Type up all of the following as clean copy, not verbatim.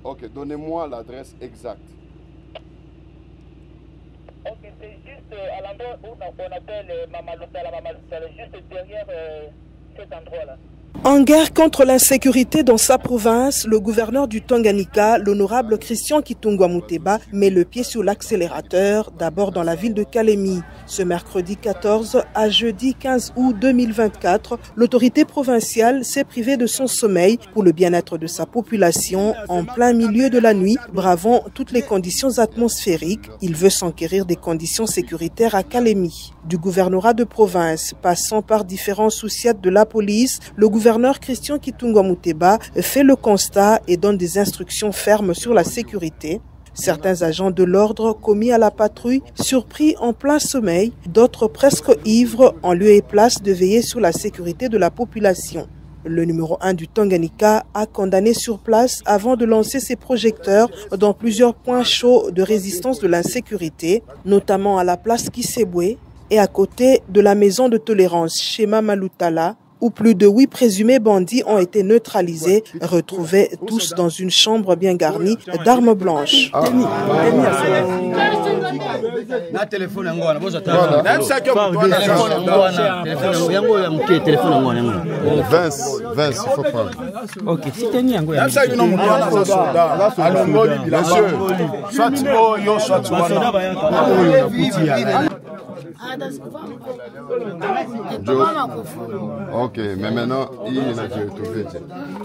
Ok, donnez-moi l'adresse exacte. Ok, c'est juste à l'endroit où on appelle Mamalutala, juste derrière cet endroit-là. En guerre contre l'insécurité dans sa province, le gouverneur du Tanganyika, l'honorable Christian Kitungwa Muteba, met le pied sur l'accélérateur, d'abord dans la ville de Kalemi. Ce mercredi 14 à jeudi 15 août 2024, l'autorité provinciale s'est privée de son sommeil pour le bien-être de sa population en plein milieu de la nuit, bravant toutes les conditions atmosphériques. Il veut s'enquérir des conditions sécuritaires à Kalemi. Du gouvernorat de province, passant par différents sous-siètes de la police, le gouverneur Christian Kitungwa Muteba fait le constat et donne des instructions fermes sur la sécurité. Certains agents de l'ordre commis à la patrouille, surpris en plein sommeil, d'autres presque ivres, en lieu et place de veiller sur la sécurité de la population. Le numéro 1 du Tanganyika a condamné sur place avant de lancer ses projecteurs dans plusieurs points chauds de résistance de l'insécurité, notamment à la place Kisebwe et à côté de la maison de tolérance chez Mamalutala, où plus de 8 présumés bandits ont été neutralisés, retrouvés tous dans une chambre bien garnie d'armes blanches. Vince, il faut prendre. Ok, si tu es ok, mais maintenant, il y a trouvé.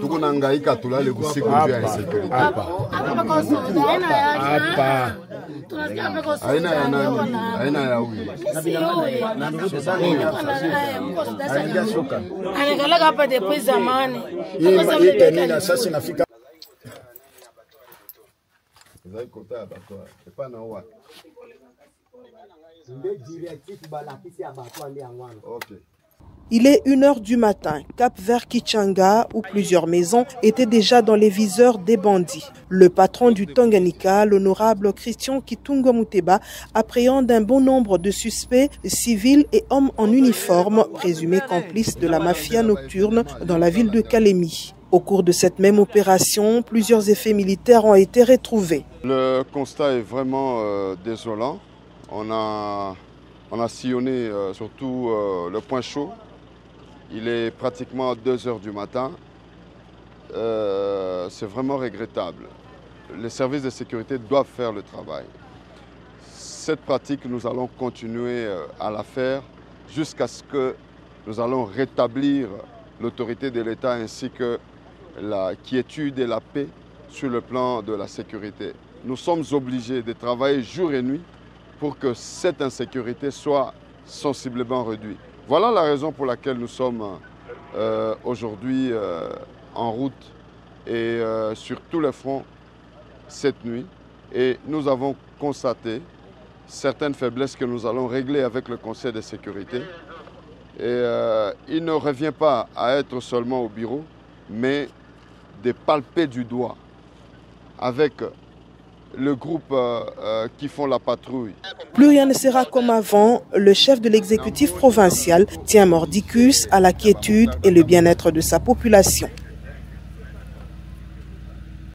Tout le monde a dit que le boussico est en sécurité. Il est 1h du matin, cap vers Kichanga, où plusieurs maisons étaient déjà dans les viseurs des bandits. Le patron du Tanganyika, l'honorable Christian Kitungwa Muteba, appréhende un bon nombre de suspects civils et hommes en uniforme, présumés complices de la mafia nocturne dans la ville de Kalemi. Au cours de cette même opération, plusieurs effets militaires ont été retrouvés. Le constat est vraiment désolant. On a sillonné surtout le point chaud. Il est pratiquement 2 h du matin. C'est vraiment regrettable. Les services de sécurité doivent faire le travail. Cette pratique, nous allons continuer à la faire jusqu'à ce que nous allons rétablir l'autorité de l'État ainsi que la quiétude et la paix sur le plan de la sécurité. Nous sommes obligés de travailler jour et nuit pour que cette insécurité soit sensiblement réduite. Voilà la raison pour laquelle nous sommes aujourd'hui en route et sur tous les fronts cette nuit. Et nous avons constaté certaines faiblesses que nous allons régler avec le Conseil de sécurité. Et il ne revient pas à être seulement au bureau, mais de palper du doigt avec le groupe qui font la patrouille. Plus rien ne sera comme avant. Le chef de l'exécutif provincial tient mordicus à la quiétude et le bien-être de sa population.